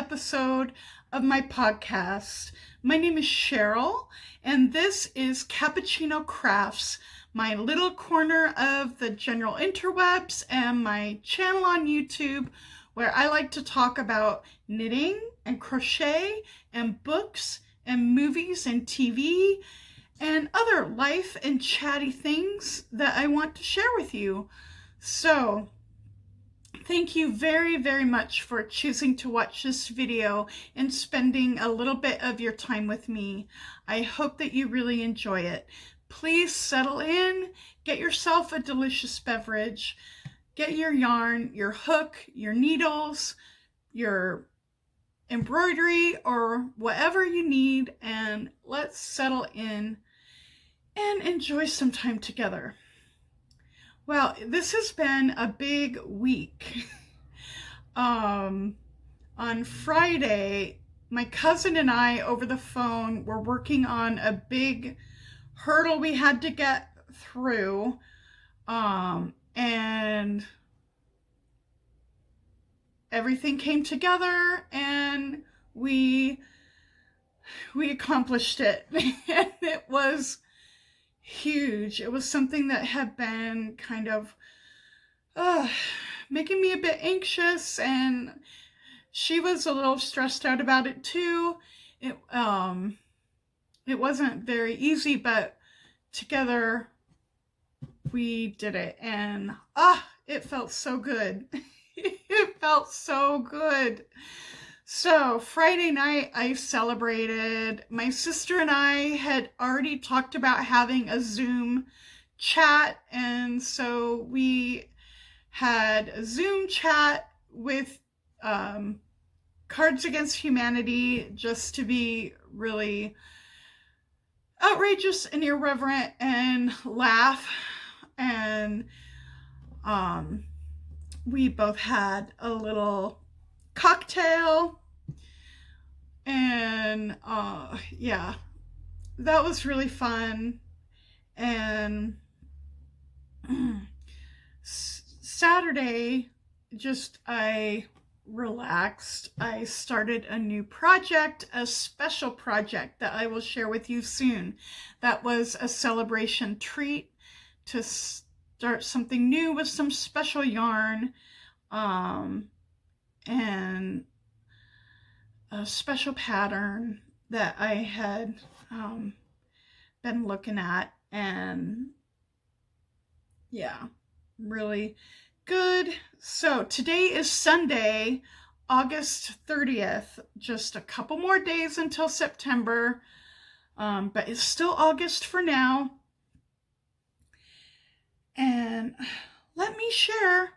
episode of my podcast. My name is Shawl, and this is Cappuccino Crafts, my little corner of the general interwebs and my channel on YouTube, where I like to talk about knitting and crochet and books and movies and TV and other life and chatty things that I want to share with you. So, thank you very, very much for choosing to watch this video and spending a little bit of your time with me. I hope that you really enjoy it. Please settle in, get yourself a delicious beverage, get your yarn, your hook, your needles, your embroidery, or whatever you need, and let's settle in and enjoy some time together. Well, this has been a big week. On Friday, my cousin and I over the phone were working on a big hurdle we had to get through, and everything came together and we accomplished it. And it was huge. It was something that had been kind of making me a bit anxious, and she was a little stressed out about it too. It wasn't very easy, but together we did it, and it felt so good. It felt so good. So Friday night I celebrated. My sister and I had already talked about having a Zoom chat, and so we had a Zoom chat with Cards Against Humanity, just to be really outrageous and irreverent and laugh. And we both had a little cocktail, and yeah, that was really fun. And Saturday, I relaxed. I started a new project, a special project that I will share with you soon. That was a celebration treat to start something new with some special yarn, and a special pattern that I had been looking at, and yeah, really good. So today is Sunday, August 30th, just a couple more days until September, but it's still August for now. And let me share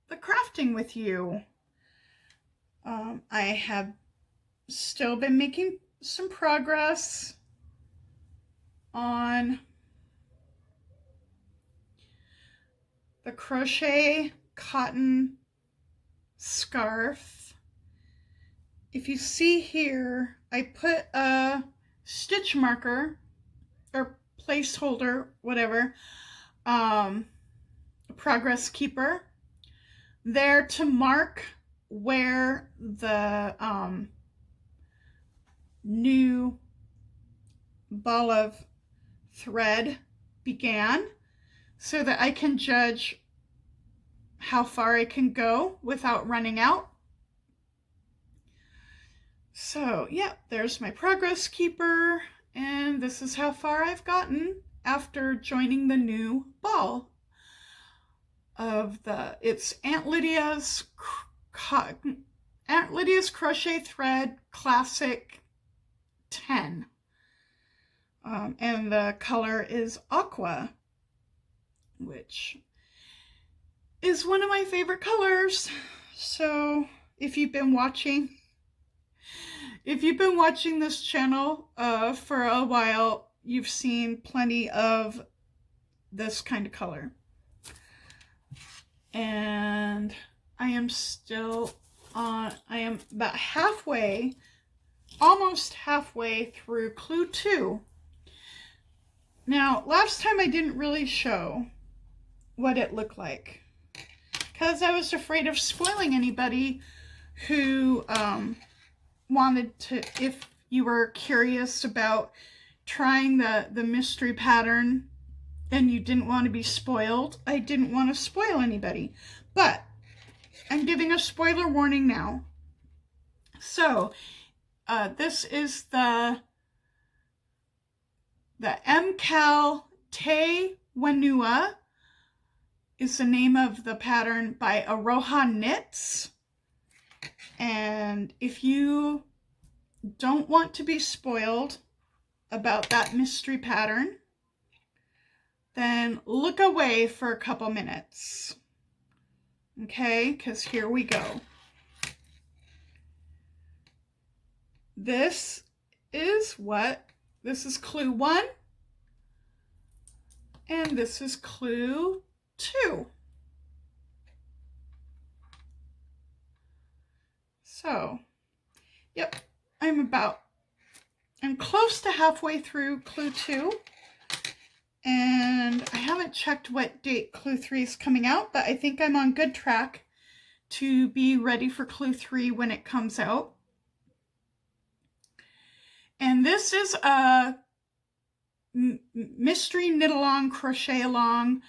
the crafting with you. I have still been making some progress on the crochet cotton scarf. If you see here, I put a stitch marker or placeholder, whatever, progress keeper there to mark where the new ball of thread began, so that I can judge how far I can go without running out. So yeah, there's my progress keeper, and this is how far I've gotten after joining the new ball of it's Aunt Lydia's Crochet Thread Classic 10, and the color is aqua, which is one of my favorite colors. So if you've been watching this channel for a while, you've seen plenty of this kind of color. And I am about almost halfway through Clue 2. Now, last time I didn't really show what it looked like, because I was afraid of spoiling anybody who wanted to, if you were curious about trying the mystery pattern and you didn't want to be spoiled, I didn't want to spoil anybody. But I'm giving a spoiler warning now. So this is the Mcal Te Wenua is the name of the pattern by Aroha Knits. And if you don't want to be spoiled about that mystery pattern, then look away for a couple minutes. Okay, because here we go. This is clue 1, and this is clue 2. So, yep, I'm close to halfway through clue 2, and I haven't checked what date clue 3 is coming out, but I think I'm on good track to be ready for clue 3 when it comes out. And this is a mystery knit along, crochet along,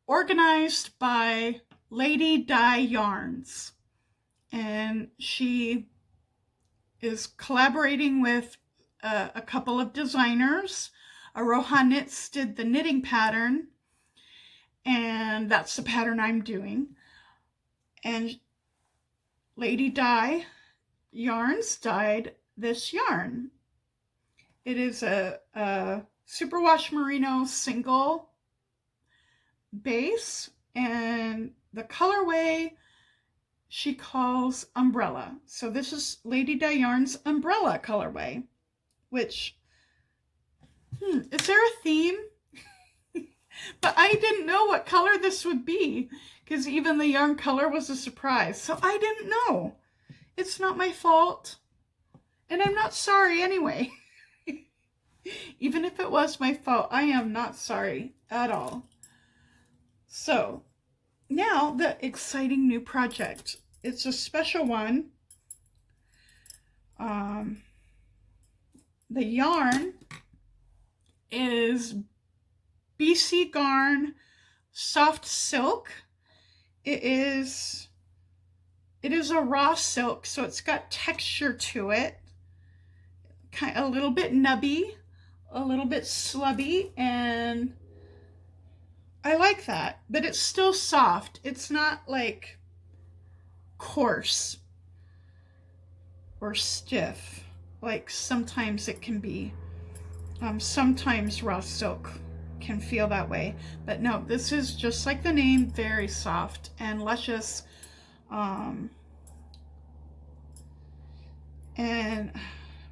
organized by Lady Dye Yarns. And she is collaborating with a couple of designers. Aroha Knits did the knitting pattern, and that's the pattern I'm doing. And Lady Dye Yarns dyed this yarn. It is a superwash merino single base, and the colorway she calls umbrella. So this is Lady Dye Yarn's umbrella colorway, which, is there a theme? But I didn't know what color this would be, because even the yarn color was a surprise. So I didn't know. It's not my fault. And I'm not sorry anyway. Even if it was my fault, I am not sorry at all. So now the exciting new project. It's a special one. The yarn is BC Garn Soft Silk. It is a raw silk, so it's got texture to it. Kind of a little bit nubby, a little bit slubby, and I like that, but it's still soft. It's not like coarse or stiff like sometimes it can be. Sometimes raw silk can feel that way, but no, this is just like the name, very soft and luscious. And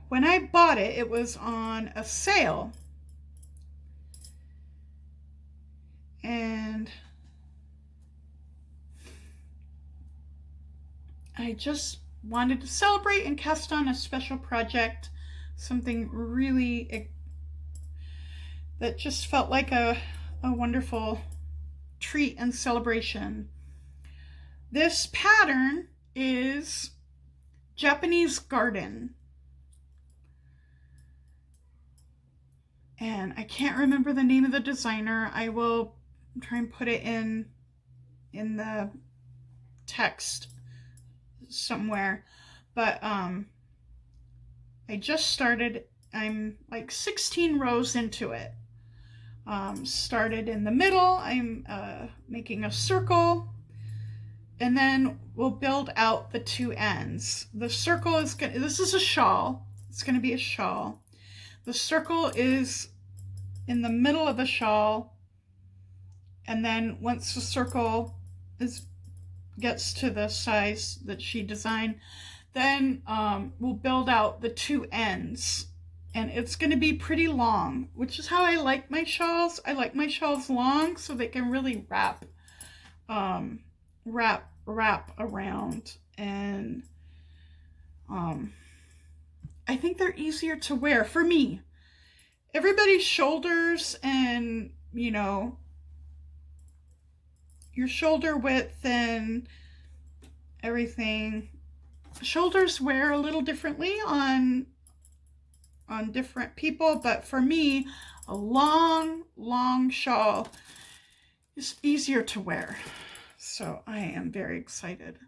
when I bought it, it was on a sale. And I just wanted to celebrate and cast on a special project, something really that just felt like a wonderful treat and celebration. This pattern is Japanese Garden. And I can't remember the name of the designer. I will try and put it in the text somewhere. But I just started. I'm like 16 rows into it. Started in the middle. I'm making a circle, and then we'll build out the two ends. The circle is gonna, this is a shawl. It's gonna be a shawl. The circle is in the middle of the shawl, and then once the circle gets to the size that she designed, then we'll build out the two ends, and it's going to be pretty long, which is how I like my shawls. I like my shawls long so they can really wrap around, and I think they're easier to wear for me. Everybody's shoulders and, you know, your shoulder width and everything shoulders wear a little differently on different people, but for me, a long shawl is easier to wear. So I am very excited.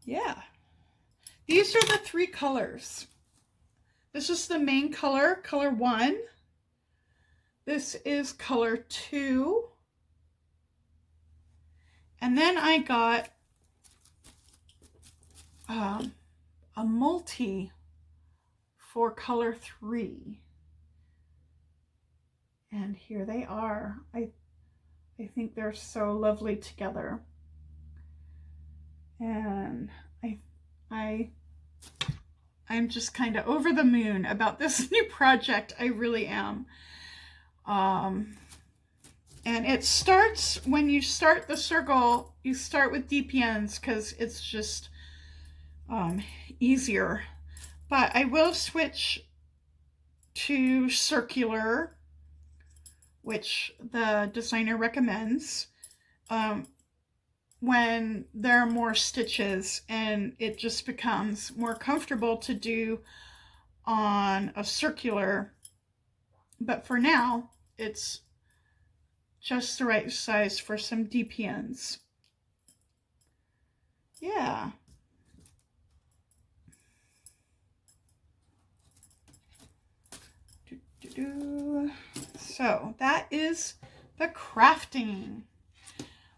Yeah. These are the 3 colors. This is the main color, color 1. This is color 2. And then I got a multi for color 3. And here they are. I think they're so lovely together. And I'm just kind of over the moon about this new project. I really am. And it starts, when you start the circle, you start with deep ends because it's just easier. But I will switch to circular, which the designer recommends, when there are more stitches, and it just becomes more comfortable to do on a circular. But for now, it's just the right size for some DPNs. Yeah. So that is the crafting.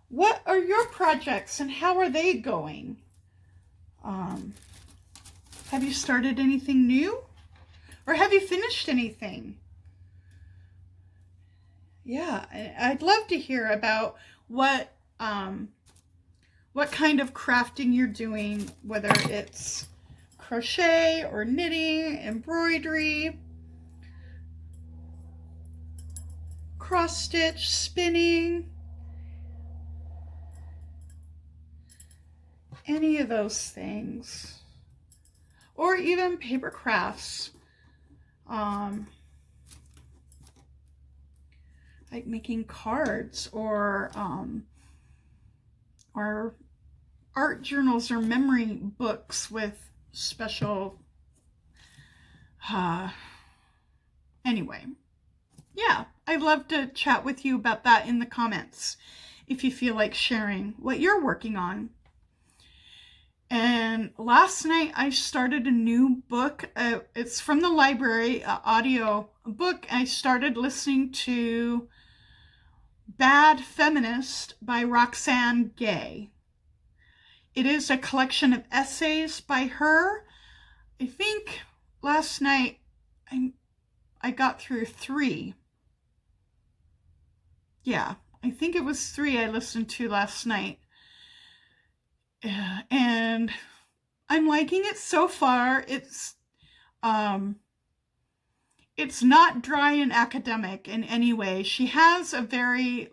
What are your projects and how are they going? Have you started anything new? Or have you finished anything? Yeah, I'd love to hear about what kind of crafting you're doing, whether it's crochet or knitting, embroidery, cross stitch, spinning, any of those things, or even paper crafts, like making cards or art journals or memory books with special, anyway. Yeah, I'd love to chat with you about that in the comments if you feel like sharing what you're working on. And last night I started a new book. It's from the library, audio book. I started listening to Bad Feminist by Roxane Gay. It is a collection of essays by her. I think last night I got through 3. Yeah, I think it was 3 I listened to last night. And I'm liking it so far. It's not dry and academic in any way. She has a very,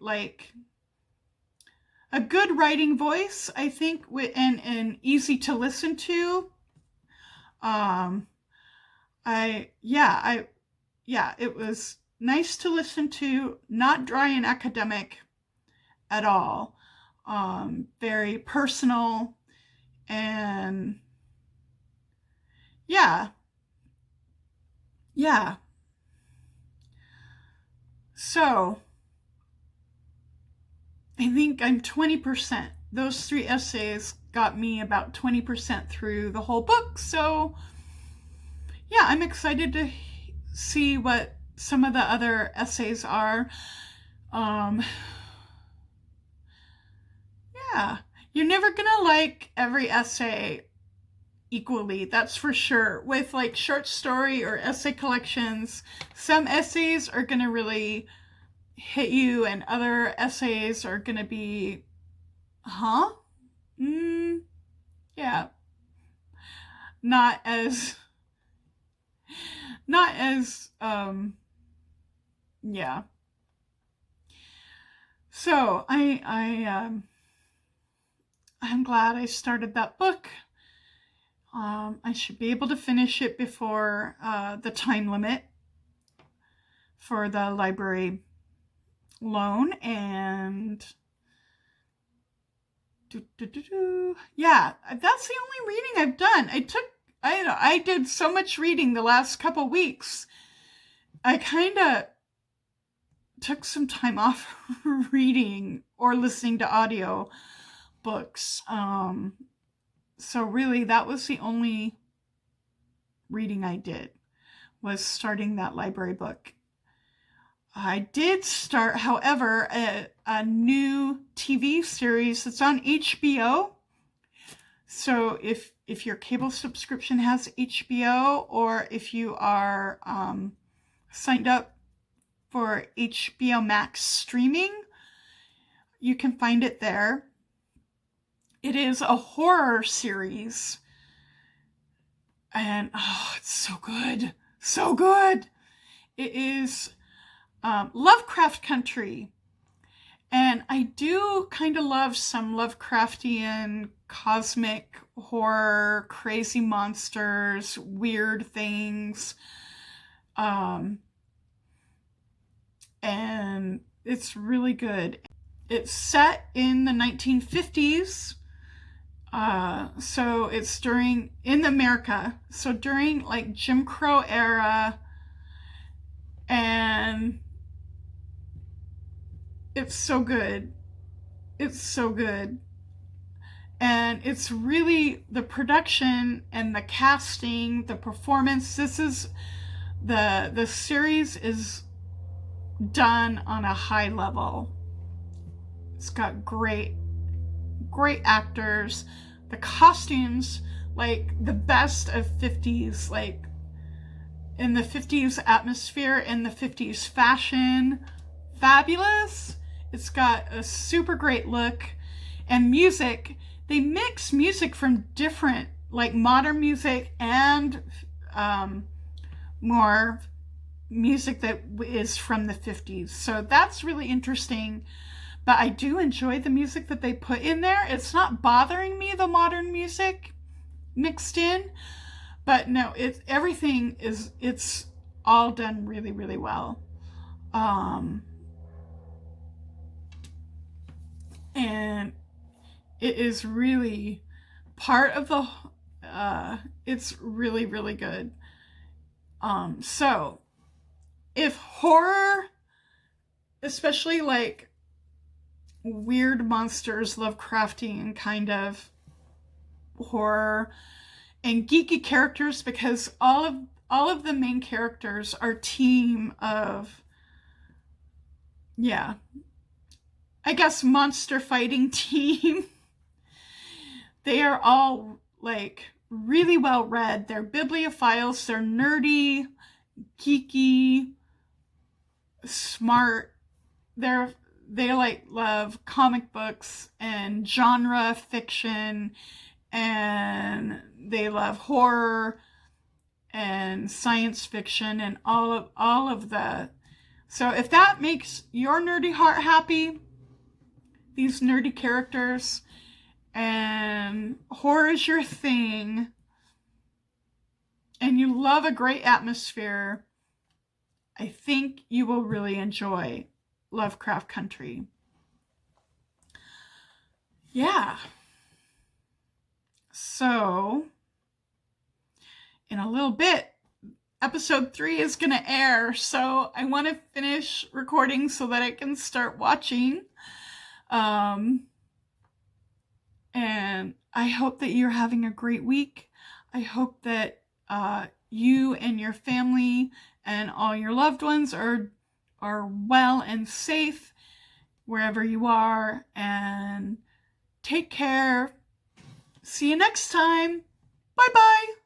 a good writing voice, I think, and easy to listen to. It was nice to listen to, not dry and academic at all. Very personal, and yeah. So I think I'm 20%. Those 3 essays got me about 20% through the whole book. So yeah, I'm excited to see what some of the other essays are. Yeah, you're never gonna like every essay equally, that's for sure. With like short story or essay collections, some essays are gonna really hit you and other essays are gonna be, yeah, not as yeah. So I'm glad I started that book. I should be able to finish it before the time limit for the library loan, and Yeah, that's the only reading I've done. I did so much reading the last couple weeks. I kind of took some time off reading or listening to audio books. So really that was the only reading I did, was starting that library book. I did start, however, a new TV series that's on HBO. So if your cable subscription has HBO, or if you are signed up for HBO Max streaming, you can find it there. It is a horror series. And it's so good. So good. It is Lovecraft Country. And I do kind of love some Lovecraftian cosmic horror, crazy monsters, weird things. And it's really good. It's set in the 1950s. So it's in America. So during like Jim Crow era. And it's so good. It's so good. And it's really the production and the casting, the performance. This is the series is done on a high level. It's got great actors. The costumes, like the best of 50s, like in the 50s atmosphere, in the 50s fashion. Fabulous. It's got a super great look. And music, they mix music from different, like modern music and more music that is from the 50s. So that's really interesting. But I do enjoy the music that they put in there. It's not bothering me, the modern music mixed in. But no, it's all done really, really well. And it is really part of the, it's really, really good. So if horror, especially like weird monsters, Lovecraftian kind of horror, and geeky characters, because all of the main characters are team of, yeah, I guess monster fighting team. They are all like really well read. They're bibliophiles. They're nerdy, geeky, smart. They like love comic books and genre fiction, and they love horror and science fiction and all of the. So if that makes your nerdy heart happy, these nerdy characters, and horror is your thing, and you love a great atmosphere, I think you will really enjoy Lovecraft Country. Yeah. So, in a little bit, episode 3 is going to air. So, I want to finish recording so that I can start watching. And I hope that you're having a great week. I hope that you and your family and all your loved ones are well and safe wherever you are. And take care. See you next time. Bye-bye.